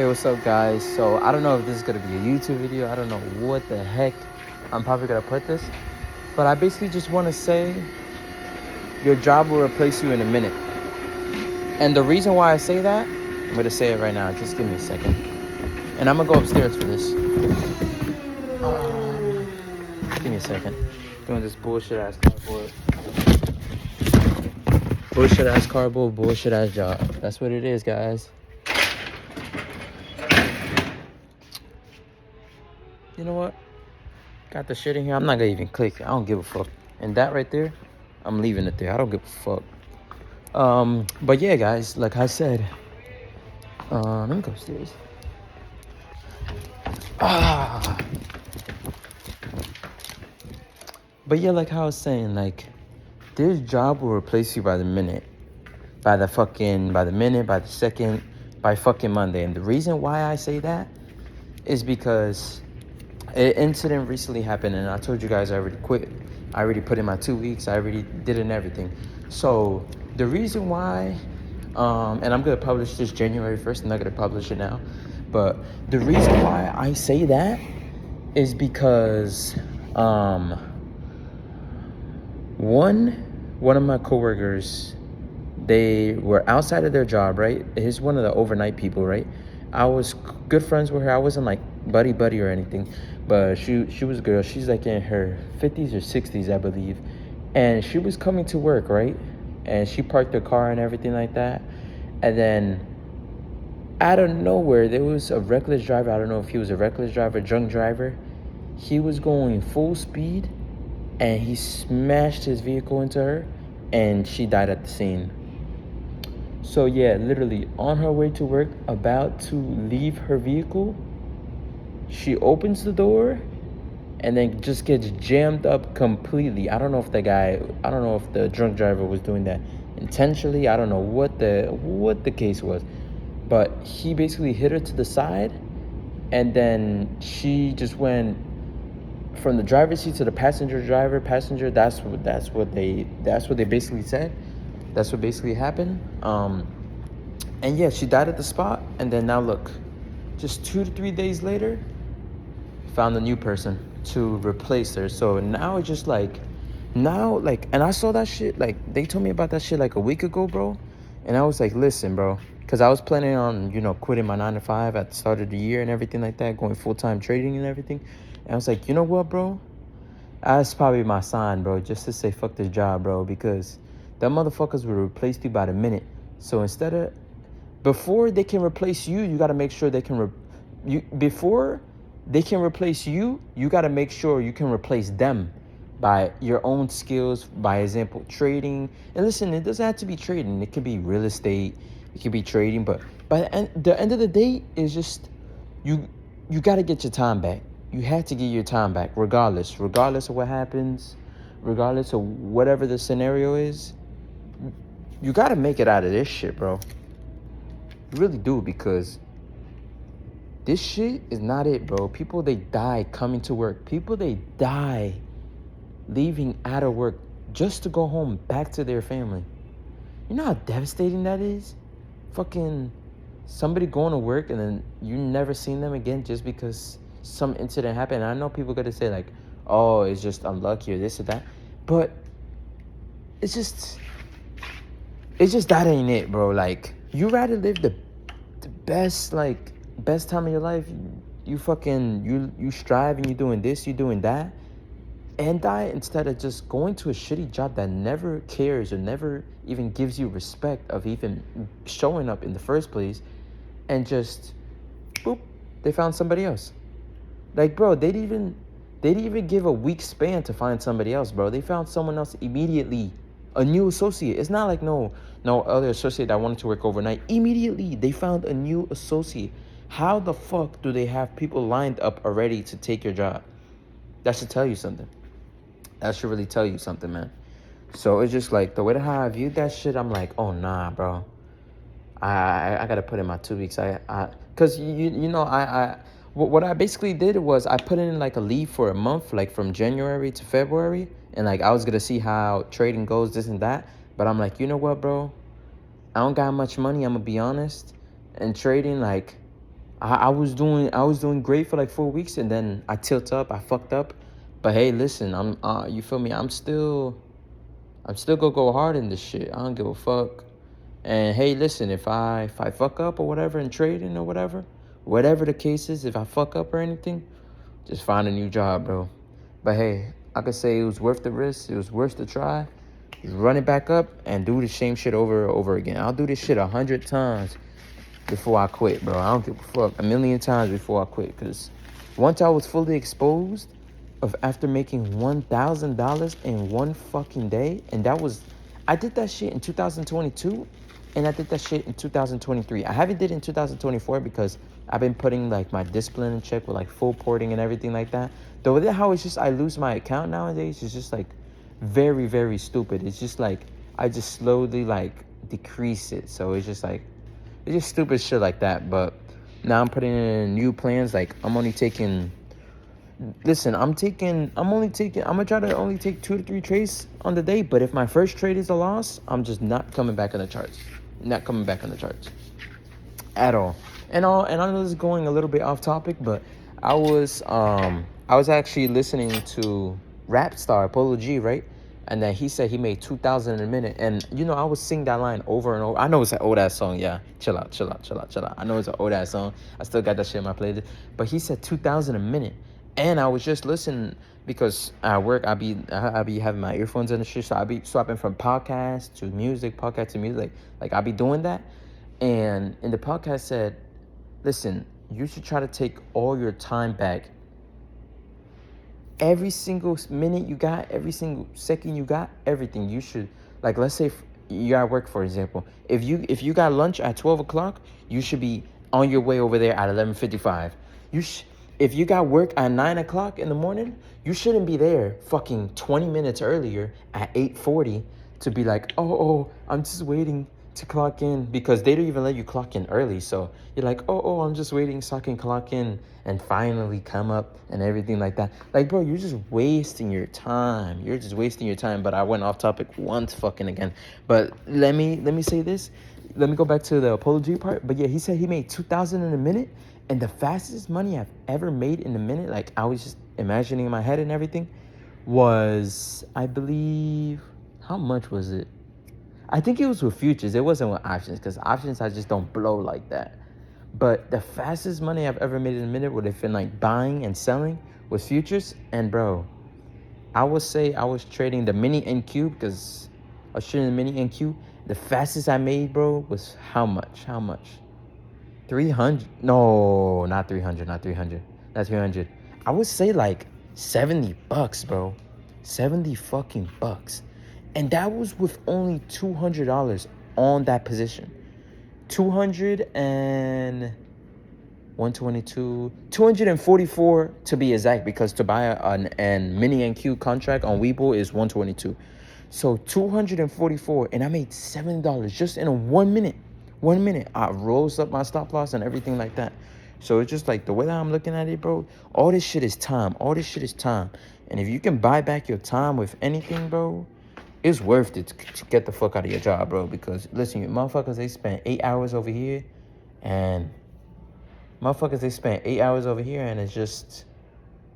Hey, what's up, guys? So, I don't know if this is gonna be a YouTube video. I don't know what the heck I'm probably gonna put this, but I basically just want to say your job will replace you in a minute. And the reason why I say that, I'm gonna say it right now. Just give me a second, and I'm gonna go upstairs for this. Give me a second. Doing this bullshit ass cardboard, bullshit ass job. That's what it is, guys. You know what? Got the shit in here. I'm not gonna even click. I don't give a fuck. And that right there, I'm leaving it there. I don't give a fuck. But yeah, guys, like I said, let me go upstairs. But yeah, like how I was saying, like, this job will replace you by the minute, by the minute, by the second, by fucking Monday. And the reason why I say that is because an incident recently happened, and I told you guys I already quit. I already put in my 2 weeks. I already did it and everything. So the reason why, and I'm gonna publish this January 1st. I'm not gonna publish it now, but the reason why I say that is because, one of my coworkers, they were outside of their job, right? He's one of the overnight people, right? I was good friends with her. I wasn't like buddy or anything, but she was a girl. She's like in her 50s or 60s, I believe, and she was coming to work, right? And she parked her car and everything like that, and then out of nowhere there was a reckless driver. I don't know if he was a reckless driver, drunk driver. He was going full speed, and he smashed his vehicle into her, and she died at the scene. So yeah, literally on her way to work, about to leave her vehicle, she opens the door and then just gets jammed up completely. I don't know if the drunk driver was doing that intentionally. I don't know what the case was, but he basically hit her to the side, and then she just went from the driver's seat to the passenger. That's what they basically said. That's what basically happened. And yeah, she died at the spot. And then now look, just 2 to 3 days later, found a new person to replace her. So now it's just like, and I saw that shit, like, they told me about that shit like a week ago, bro. And I was like, listen, bro, because I was planning on, quitting my 9 to 5 at the start of the year and everything like that, going full-time trading and everything. And I was like, you know what, bro? That's probably my sign, bro, just to say fuck this job, bro, because them motherfuckers will replace you by the minute. So before they can replace you, you got to make sure before they can replace you, you got to make sure you can replace them by your own skills, by example, trading. And listen, it doesn't have to be trading. It could be real estate. It could be trading. But by the end of the day, is just you got to get your time back. You have to get your time back regardless of what happens, regardless of whatever the scenario is. You got to make it out of this shit, bro. You really do, because this shit is not it, bro. People, they die coming to work. People, they die leaving out of work just to go home back to their family. You know how devastating that is? Fucking somebody going to work and then you never seen them again just because some incident happened. And I know people gonna say like, oh, it's just unlucky or this or that. But it's just that ain't it, bro. Like, you rather live the best time of your life. You strive and you doing this, you doing that, and die, instead of just going to a shitty job that never cares or never even gives you respect of even showing up in the first place, and just boop, they found somebody else. Like, bro, they didn't even give a week span to find somebody else, bro. They found someone else immediately, a new associate. It's not like no other associate that wanted to work overnight. Immediately they found a new associate. How the fuck do they have people lined up already to take your job? That should tell you something. That should really tell you something, man. So it's just like, the way how I viewed that shit, I'm like, oh nah, bro. I gotta put in my 2 weeks. Cause what I basically did was I put in like a leave for a month, like from January to February, and like I was gonna see how trading goes, this and that. But I'm like, you know what, bro? I don't got much money, I'm gonna be honest. And trading, like, I was doing great for like 4 weeks, and then I tilt up, I fucked up. But hey, listen, you feel me? I'm still gonna go hard in this shit. I don't give a fuck. And hey, listen, if I fuck up or whatever in trading or whatever the case is, if I fuck up or anything, just find a new job, bro. But hey, I could say it was worth the risk. It was worth the try. Just run it back up and do the same shit over and over again. I'll do this shit 100 times before I quit, bro. I don't give a fuck. A million times before I quit. Because once I was fully exposed of after making $1,000 in one fucking day, and I did that shit in 2022, and I did that shit in 2023. I haven't did it in 2024 because I've been putting like my discipline in check with like full porting and everything like that. Though with how it's just I lose my account nowadays, it's just like very, very stupid. It's just like I just slowly like decrease it. So it's just stupid shit like that. But now I'm putting in new plans. Like I'm only taking. Listen, I'm gonna try to only take 2 to 3 trades on the day. But if my first trade is a loss, I'm just not coming back on the charts. Not coming back on the charts at all. And I know this is going a little bit off topic, but I was actually listening to Rap Star Polo G, right? And then he said he made 2,000 in a minute. And I would sing that line over and over. I know it's an old ass song, yeah. Chill out, chill out, chill out, chill out. I know it's an old ass song. I still got that shit in my playlist. But he said 2,000 a minute. And I was just listening because at work I be having my earphones in and shit. So I be swapping from podcast to music, podcast to music. Like I be doing that. And in the podcast said, listen, you should try to take all your time back. Every single minute you got, every single second you got, everything you should, like, let's say you're at work, for example. If you got lunch at 12 o'clock, you should be on your way over there at 11:55. If you got work at 9 o'clock in the morning, you shouldn't be there fucking 20 minutes earlier at 8:40 to be like, oh, I'm just waiting to clock in, because they don't even let you clock in early. So you're like, oh, I'm just waiting so I can clock in and finally come up and everything like that. Like, bro, you're just wasting your time. You're just wasting your time. But I went off topic once fucking again. But let me say this. Let me go back to the apology part. But yeah, he said he made 2,000 in a minute, and the fastest money I've ever made in a minute, like I was just imagining in my head and everything, was, I believe, how much was it? I think it was with futures. It wasn't with options, because options I just don't blow like that. But the fastest money I've ever made in a minute would have been like buying and selling with futures. And bro, I would say I was trading the mini NQ, because I was trading the mini NQ. The fastest I made, bro, was how much? 300? No, not 300, not 300. Not 300. I would say like $70, bro. 70 fucking bucks. And that was with only $200 on that position. 200 and 122, 244 to be exact, because to buy an mini NQ contract on Webull is 122. So 244, and I made $7 just in a 1 minute. 1 minute. I rose up my stop loss and everything like that. So it's just like the way that I'm looking at it, bro. All this shit is time. All this shit is time. And if you can buy back your time with anything, bro, it's worth it to get the fuck out of your job, bro. Because listen, you motherfuckers, they spend 8 hours over here, and it's just,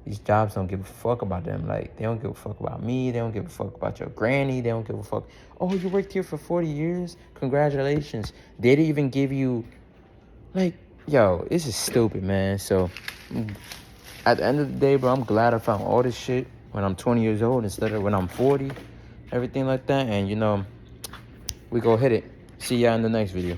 these jobs don't give a fuck about them. Like, they don't give a fuck about me. They don't give a fuck about your granny. They don't give a fuck. Oh, you worked here for 40 years? Congratulations. They didn't even give you, like, yo, this is stupid, man. So at the end of the day, bro, I'm glad I found all this shit when I'm 20 years old instead of when I'm 40. Everything like that. And we go hit it. See y'all in the next video.